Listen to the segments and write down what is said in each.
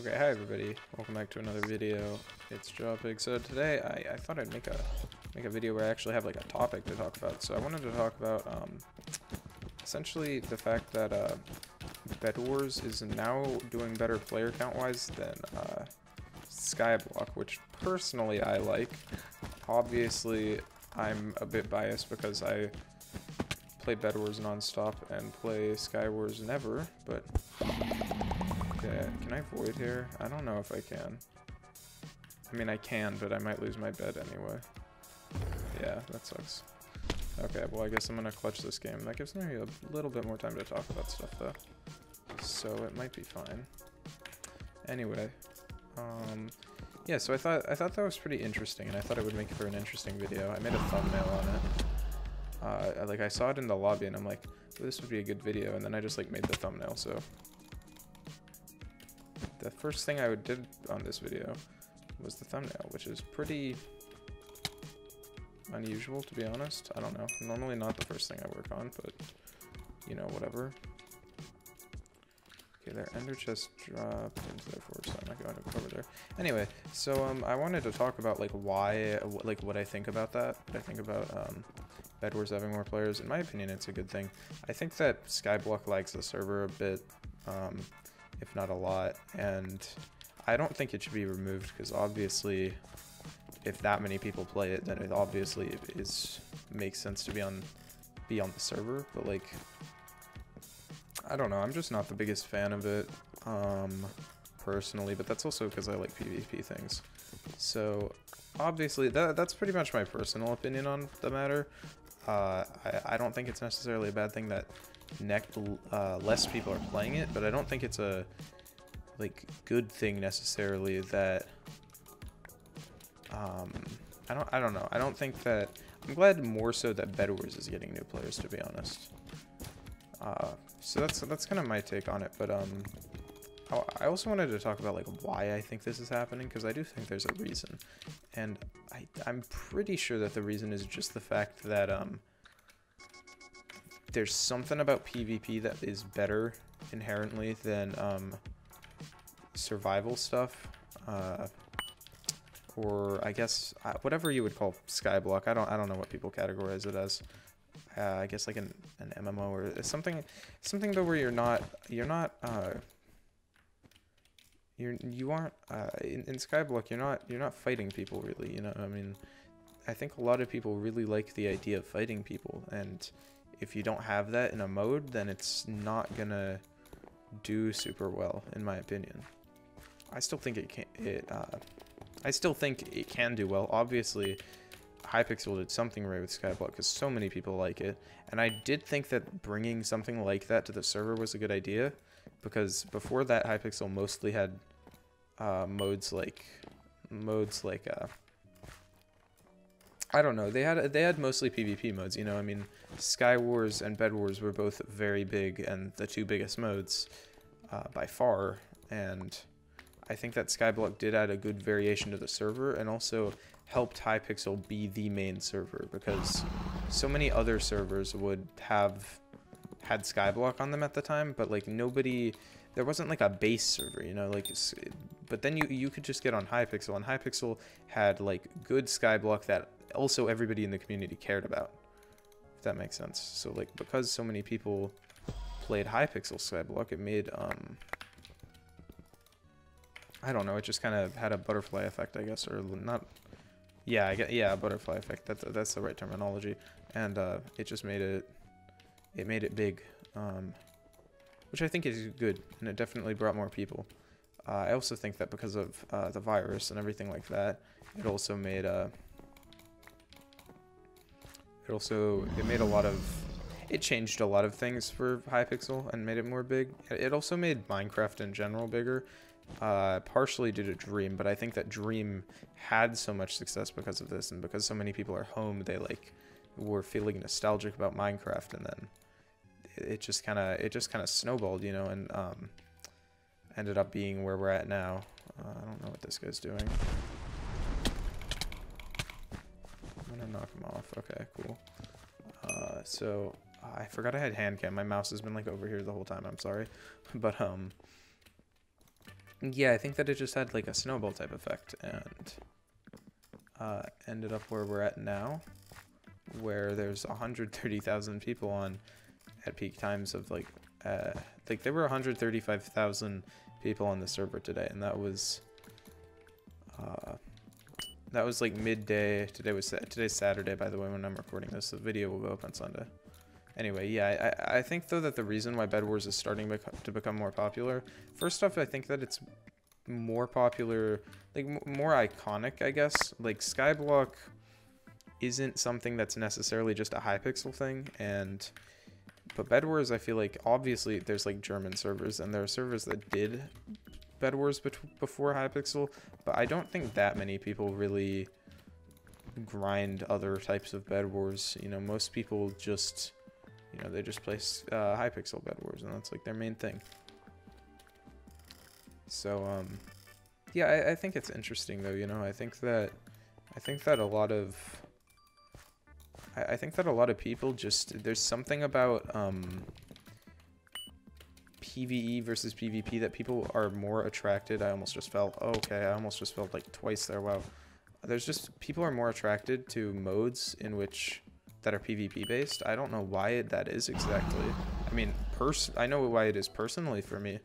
Okay, hi everybody. Welcome back to another video. It's Jopig. So today I thought I'd make a video where I actually have like a topic to talk about. So I wanted to talk about essentially the fact that Bedwars is now doing better player count wise than Skyblock, which personally I like. Obviously I'm a bit biased because I play Bedwars nonstop and play Skywars never, but okay, can I void here? I don't know if I can. I mean, I can, but I might lose my bed anyway. Yeah, that sucks. Okay, well, I guess I'm gonna clutch this game. That gives me a little bit more time to talk about stuff, though. So it might be fine. Anyway, yeah, so I thought that was pretty interesting, and I thought it would make for an interesting video. I made a thumbnail on it. Like, I saw it in the lobby, and I'm like, oh, this would be a good video, and then I just, like, made the thumbnail, so... The first thing I did on this video was the thumbnail, which is pretty unusual, to be honest. I don't know. Normally not the first thing I work on, but, you know, whatever. Okay, their ender chest dropped into their force, so I'm not going to go over there. Anyway, so I wanted to talk about, like, why, like, what I think about that. What I think about Bedwars having more players. In my opinion, it's a good thing. I think that Skyblock likes the server a bit, if not a lot, and I don't think it should be removed because obviously if that many people play it, then it obviously makes sense to be on the server, but like, I don't know, I'm just not the biggest fan of it personally, but that's also because I like PvP things. So obviously that's pretty much my personal opinion on the matter. I don't think it's necessarily a bad thing that less people are playing it, but I don't think it's a like good thing necessarily that I don't know. I don't think that I'm glad more so that Bedwars is getting new players, to be honest. So that's kind of my take on it, but I also wanted to talk about like why I think this is happening, because I do think there's a reason, and I'm pretty sure that the reason is just the fact that there's something about PvP that is better inherently than survival stuff, or I guess whatever you would call Skyblock. I don't know what people categorize it as. I guess like an MMO or something though where you aren't in Skyblock you're not fighting people really. You know, I mean, I think a lot of people really like the idea of fighting people, and if you don't have that in a mode, then it's not gonna do super well, in my opinion. I still think I still think it can do well. Obviously, Hypixel did something right with Skyblock because so many people like it, and I did think that bringing something like that to the server was a good idea, because before that, Hypixel mostly had modes like I don't know. They had mostly PvP modes, you know. I mean, Skywars and Bedwars were both very big and the two biggest modes by far. And I think that Skyblock did add a good variation to the server and also helped Hypixel be the main server, because so many other servers would have had Skyblock on them at the time, but like there wasn't like a base server, you know, like. But then you could just get on Hypixel, and Hypixel had like good Skyblock that also everybody in the community cared about, if that makes sense. So like, because so many people played Hypixel Skyblock, it made I don't know, it just kind of had a butterfly effect, I guess, or not. Yeah, a butterfly effect. That's the right terminology, and it just made it big, which I think is good, and it definitely brought more people. I also think that because of the virus and everything like that, it also made it changed a lot of things for Hypixel and made it more big. It also made Minecraft in general bigger, partially due to Dream, but I think that Dream had so much success because of this, and because so many people are home, they like were feeling nostalgic about Minecraft, and then it just kind of snowballed, you know, and ended up being where we're at now. I don't know what this guy's doing. I'm gonna knock him off. Okay, cool. So I forgot I had Handcam. My mouse has been like over here the whole time. I'm sorry, but yeah, I think that it just had like a snowball type effect, and ended up where we're at now, where there's 130,000 people on at peak times of like there were 135,000 people on the server today, and that was like midday. Today's Saturday, by the way, when I'm recording this. The video will go up on Sunday. Anyway, yeah, I think though that the reason why Bedwars is starting to become more popular, first off, I think that it's more popular, like more iconic, I guess. Like Skyblock isn't something that's necessarily just a Hypixel thing, but Bedwars, I feel like obviously there's like German servers, and there are servers that did Bedwars before Hypixel, but I don't think that many people really grind other types of Bedwars. You know, most people just, you know, they just play Hypixel Bedwars, and that's like their main thing. So yeah, I think it's interesting though. You know, I think that a lot of people just, there's something about PvE versus PvP that people are more attracted. I almost just fell. Oh, okay, I almost just fell like twice there. Wow. There's just, people are more attracted to modes that are PvP based. I don't know why that is exactly. I mean, I know why it is personally for me,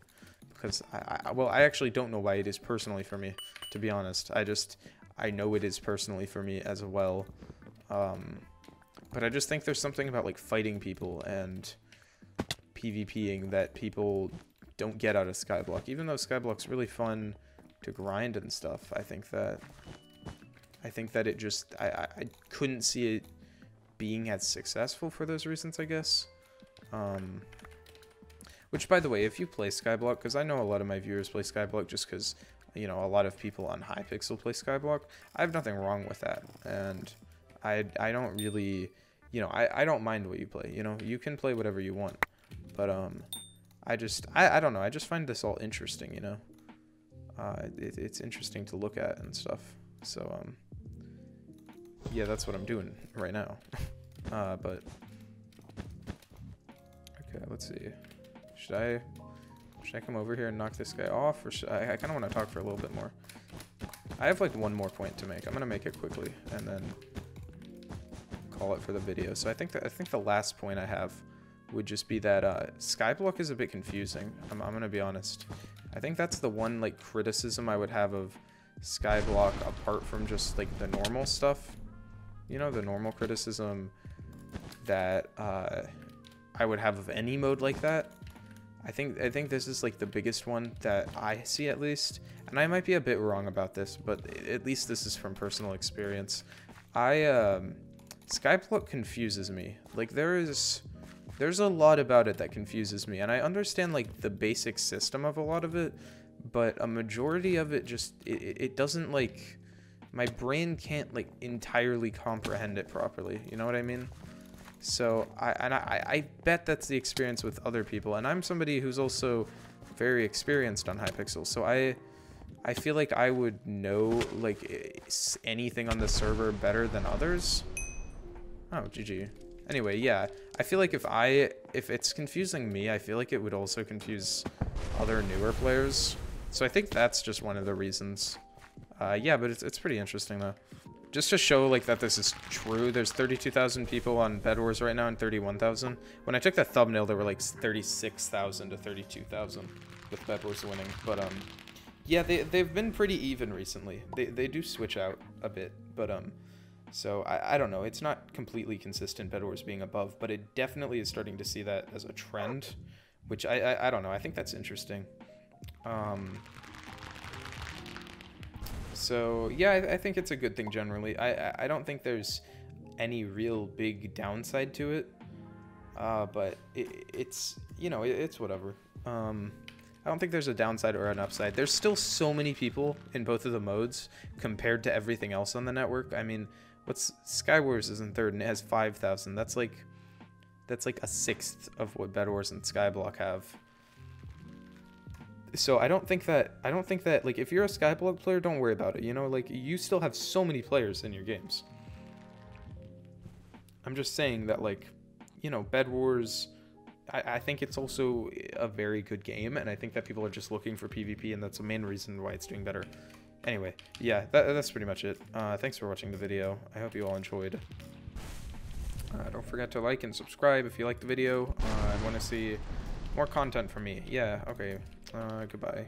because I actually don't know why it is personally for me, to be honest. I know it is personally for me as well. But I just think there's something about like fighting people and PvPing that people don't get out of Skyblock. Even though Skyblock's really fun to grind and stuff, I think that it just, I couldn't see it being as successful for those reasons, I guess. Which, by the way, if you play Skyblock, because I know a lot of my viewers play Skyblock just because, you know, a lot of people on Hypixel play Skyblock, I have nothing wrong with that. And I don't really, you know, I don't mind what you play. You know, you can play whatever you want. But I don't know. I just find this all interesting, you know. It's interesting to look at and stuff. So yeah, that's what I'm doing right now. But okay, let's see. Should I come over here and knock this guy off, or should I kind of want to talk for a little bit more. I have like one more point to make. I'm gonna make it quickly and then call it for the video. So I think the last point I have would just be that Skyblock is a bit confusing. I'm gonna be honest. I think that's the one like criticism I would have of Skyblock, apart from just like the normal stuff. You know, the normal criticism that I would have of any mode like that. I think this is like the biggest one that I see, at least, and I might be a bit wrong about this, but at least this is from personal experience. Skyblock confuses me. Like there's a lot about it that confuses me, and I understand like the basic system of a lot of it, but a majority of it just it doesn't, like, my brain can't like entirely comprehend it properly. You know what I mean? So I bet that's the experience with other people, and I'm somebody who's also very experienced on Hypixel, so I feel like I would know like anything on the server better than others. Oh, GG. Anyway, yeah, I feel like if it's confusing me, I feel like it would also confuse other newer players. So I think that's just one of the reasons. Yeah, but it's pretty interesting though. Just to show like that this is true, there's 32,000 people on Bedwars right now and 31,000. When I took that thumbnail, there were like 36,000 to 32,000 with Bedwars winning. But yeah, they've been pretty even recently. They do switch out a bit, but so I don't know. It's not completely consistent, Bedwars being above, but it definitely is starting to see that as a trend, which I don't know. I think that's interesting. So yeah, I think it's a good thing generally. I don't think there's any real big downside to it, but it's, you know, it's whatever. I don't think there's a downside or an upside. There's still so many people in both of the modes compared to everything else on the network. I mean, Skywars is in third and it has 5,000. That's like a sixth of what Bedwars and Skyblock have. So I don't think that like if you're a Skyblock player, don't worry about it. You know, like you still have so many players in your games. I'm just saying that, like, you know, Bedwars I think it's also a very good game, and I think that people are just looking for PvP, and that's the main reason why it's doing better. Anyway, yeah, that's pretty much it. Thanks for watching the video. I hope you all enjoyed. Don't forget to like and subscribe if you liked the video and want to see more content from me. Yeah, okay. Goodbye.